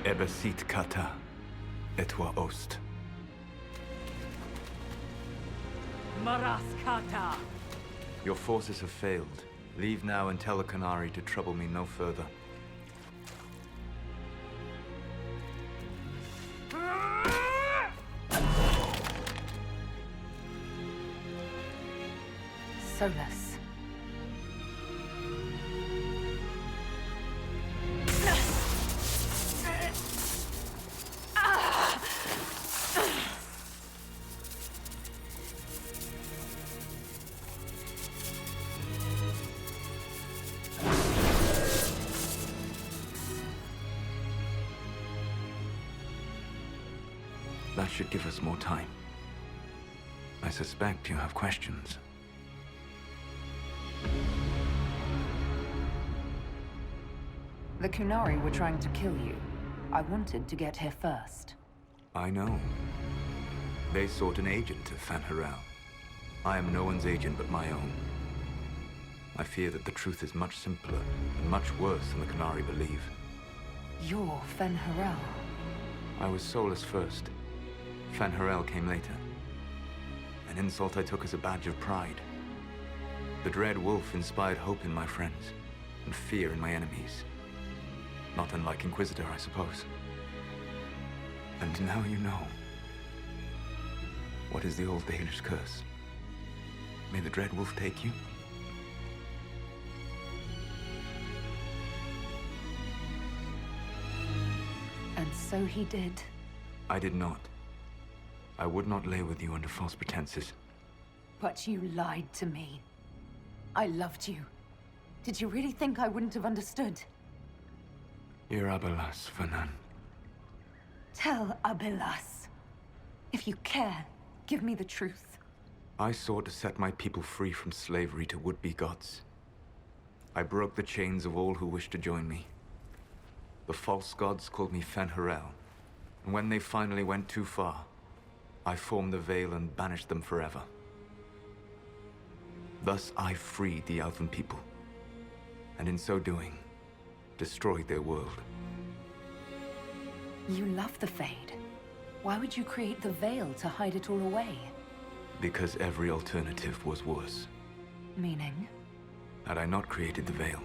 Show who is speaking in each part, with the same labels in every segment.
Speaker 1: Ebesit kata, etwa ost.
Speaker 2: Maraskata!
Speaker 1: Your forces have failed. Leave now and tell the Canary to trouble me no further.
Speaker 2: Solas.
Speaker 1: That should give us more time. I suspect you have questions.
Speaker 2: The Kunari were trying to kill you. I wanted to get here first.
Speaker 1: I know. They sought an agent of Fanharal. I am no one's agent but my own. I fear that the truth is much simpler and much worse than the Canary believe.
Speaker 2: You're Fanharal.
Speaker 1: I was Solas first. Fanharal came later. An insult I took as a badge of pride. The Dread Wolf inspired hope in my friends, and fear in my enemies. Not unlike Inquisitor, I suppose. And now you know. What is the old Baelish curse? May the Dread Wolf take you?
Speaker 2: And so he did.
Speaker 1: I did not. I would not lay with you under false pretenses.
Speaker 2: But you lied to me. I loved you. Did you really think I wouldn't have understood?
Speaker 1: Irabelas, Fanan.
Speaker 2: Tell Abelas. If you care, give me the truth.
Speaker 1: I sought to set my people free from slavery to would-be gods. I broke the chains of all who wished to join me. The false gods called me Fanharal, and when they finally went too far, I formed the Veil and banished them forever. Thus I freed the Elven people, and in so doing, destroyed their world.
Speaker 2: You love the Fade. Why would you create the Veil to hide it all away?
Speaker 1: Because every alternative was worse.
Speaker 2: Meaning?
Speaker 1: Had I not created the Veil,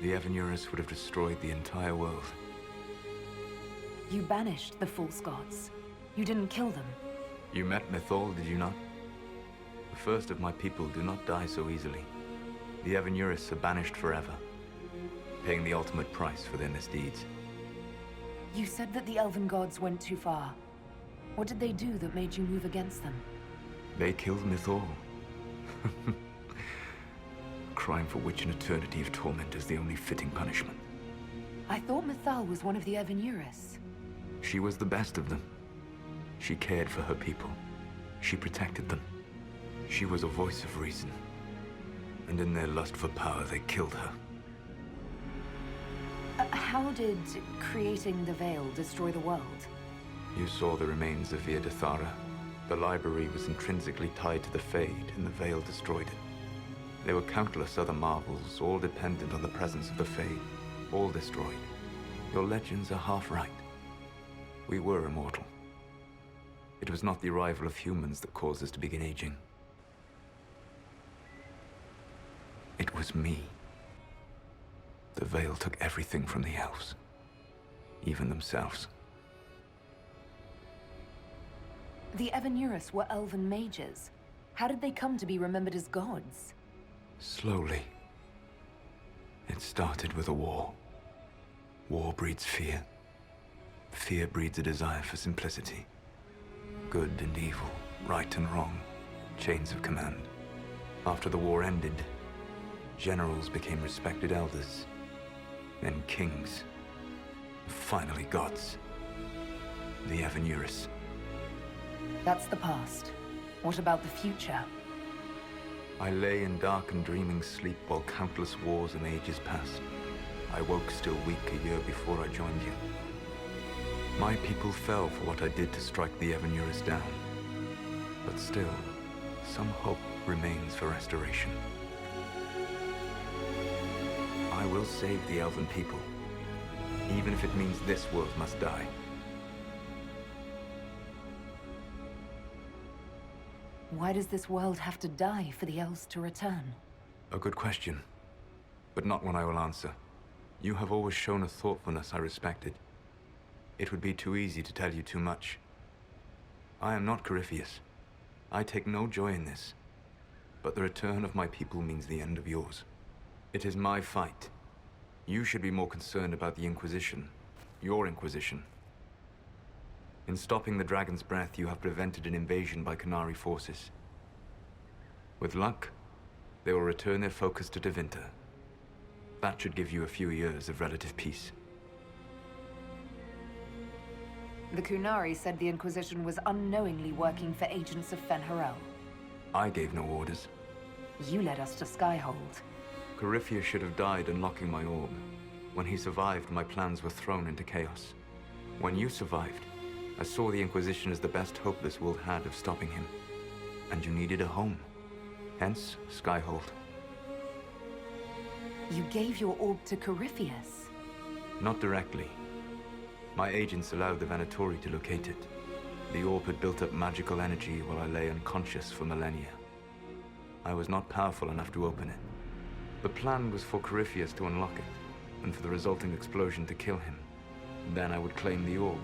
Speaker 1: the Evanurus would have destroyed the entire world.
Speaker 2: You banished the false gods. You didn't kill them.
Speaker 1: You met Mythol, did you not? The first of my people do not die so easily. The Evanurus are banished forever, paying the ultimate price for their misdeeds.
Speaker 2: You said that the Elven gods went too far. What did they do that made you move against them?
Speaker 1: They killed Mythol. A crime for which an eternity of torment is the only fitting punishment.
Speaker 2: I thought Mythal was one of the Evanurus.
Speaker 1: She was the best of them. She cared for her people. She protected them. She was a voice of reason. And in their lust for power, they killed her.
Speaker 2: How did creating the Veil destroy the world?
Speaker 1: You saw the remains of Via de Thara. The library was intrinsically tied to the Fade, and the Veil destroyed it. There were countless other marvels, all dependent on the presence of the Fade, all destroyed. Your legends are half right. We were immortal. It was not the arrival of humans that caused us to begin aging. It was me. The Veil took everything from the elves, even themselves.
Speaker 2: The Evanurus were elven mages. How did they come to be remembered as gods?
Speaker 1: Slowly. It started with a war. War breeds fear. Fear breeds a desire for simplicity. Good and evil, right and wrong, chains of command. After the war ended, generals became respected elders, then kings, finally gods. The Evanurus.
Speaker 2: That's the past. What about the future?
Speaker 1: I lay in dark and dreaming sleep while countless wars and ages passed. I woke still weak a year before I joined you. My people fell for what I did to strike the Evanurus down. But still, some hope remains for restoration. I will save the Elven people, even if it means this world must die.
Speaker 2: Why does this world have to die for the elves to return?
Speaker 1: A good question, but not one I will answer. You have always shown a thoughtfulness I respected. It would be too easy to tell you too much. I am not Corypheus. I take no joy in this. But the return of my people means the end of yours. It is my fight. You should be more concerned about the Inquisition. Your Inquisition. In stopping the Dragon's Breath, you have prevented an invasion by Qunari forces. With luck, they will return their focus to Tevinter. That should give you a few years of relative peace.
Speaker 2: The Qunari said the Inquisition was unknowingly working for agents of Fen'Harel.
Speaker 1: I gave no orders.
Speaker 2: You led us to Skyhold.
Speaker 1: Corypheus should have died unlocking my orb. When he survived, my plans were thrown into chaos. When you survived, I saw the Inquisition as the best hope this world had of stopping him. And you needed a home. Hence, Skyhold.
Speaker 2: You gave your orb to Corypheus?
Speaker 1: Not directly. My agents allowed the Venatori to locate it. The orb had built up magical energy while I lay unconscious for millennia. I was not powerful enough to open it. The plan was for Corypheus to unlock it, and for the resulting explosion to kill him. Then I would claim the orb.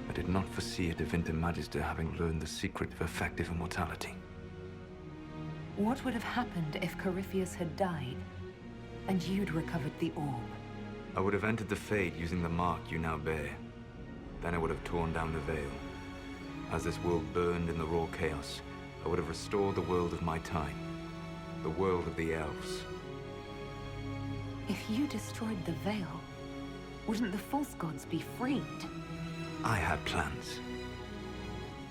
Speaker 1: I did not foresee a Tevinter Magister having learned the secret of effective immortality.
Speaker 2: What would have happened if Corypheus had died, and you'd recovered the orb?
Speaker 1: I would have entered the Fade using the mark you now bear. Then I would have torn down the veil. As this world burned in the raw chaos, I would have restored the world of my time. The world of the elves.
Speaker 2: If you destroyed the veil, wouldn't the false gods be freed?
Speaker 1: I had plans.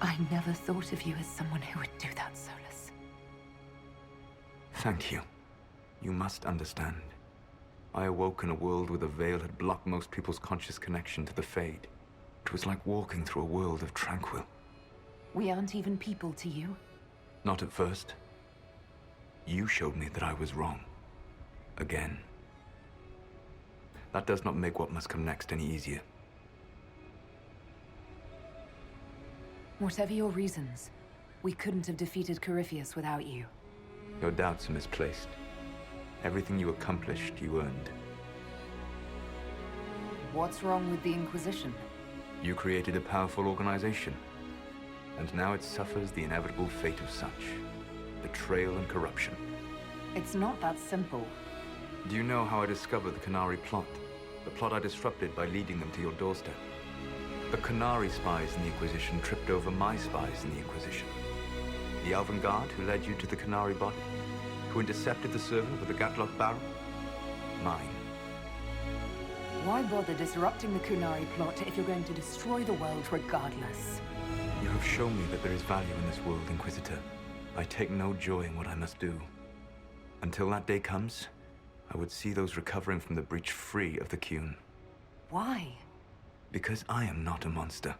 Speaker 2: I never thought of you as someone who would do that, Solas.
Speaker 1: Thank you. You must understand. I awoke in a world where the veil had blocked most people's conscious connection to the Fade. It was like walking through a world of tranquil.
Speaker 2: We aren't even people to you?
Speaker 1: Not at first. You showed me that I was wrong. Again. That does not make what must come next any easier.
Speaker 2: Whatever your reasons, we couldn't have defeated Corypheus without you.
Speaker 1: Your doubts are misplaced. Everything you accomplished, you earned.
Speaker 2: What's wrong with the Inquisition?
Speaker 1: You created a powerful organization. And now it suffers the inevitable fate of such. Betrayal and corruption.
Speaker 2: It's not that simple.
Speaker 1: Do you know how I discovered the Qunari plot? The plot I disrupted by leading them to your doorstep. The Qunari spies in the Inquisition tripped over my spies in the Inquisition. The Elven Guard who led you to the Qunari body? Who intercepted the servant with the Gatlock barrel? Mine.
Speaker 2: Why bother disrupting the Qunari plot if you're going to destroy the world regardless?
Speaker 1: You have shown me that there is value in this world, Inquisitor. I take no joy in what I must do. Until that day comes, I would see those recovering from the breach free of the Qun.
Speaker 2: Why?
Speaker 1: Because I am not a monster.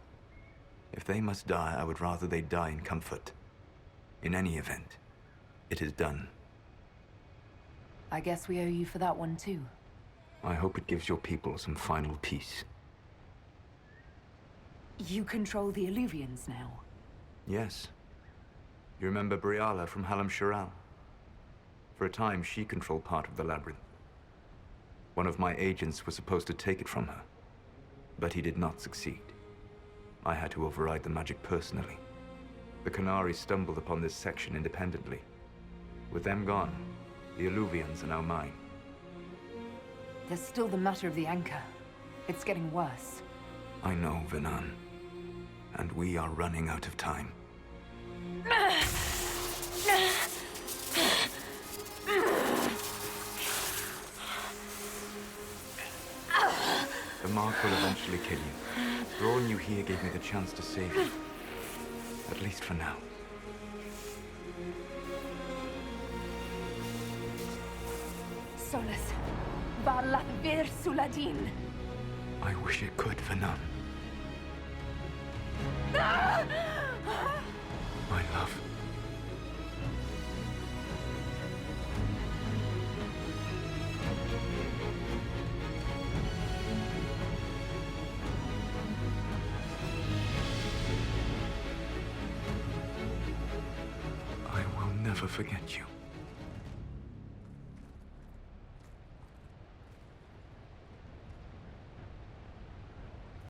Speaker 1: If they must die, I would rather they die in comfort. In any event, it is done.
Speaker 2: I guess we owe you for that one too.
Speaker 1: I hope it gives your people some final peace.
Speaker 2: You control the Illuvians now?
Speaker 1: Yes. You remember Briala from Halam Shiral? For a time, she controlled part of the labyrinth. One of my agents was supposed to take it from her, but he did not succeed. I had to override the magic personally. The Qunari stumbled upon this section independently. With them gone, the Illuvians are now mine.
Speaker 2: There's still the matter of the anchor. It's getting worse.
Speaker 1: I know, Venan. And we are running out of time. The mark will eventually kill you. Drawing you here gave me the chance to save you. At least for now.
Speaker 2: Solas. Barlath Vir Suladin.
Speaker 1: I wish it could, Venan. My love. never forget you.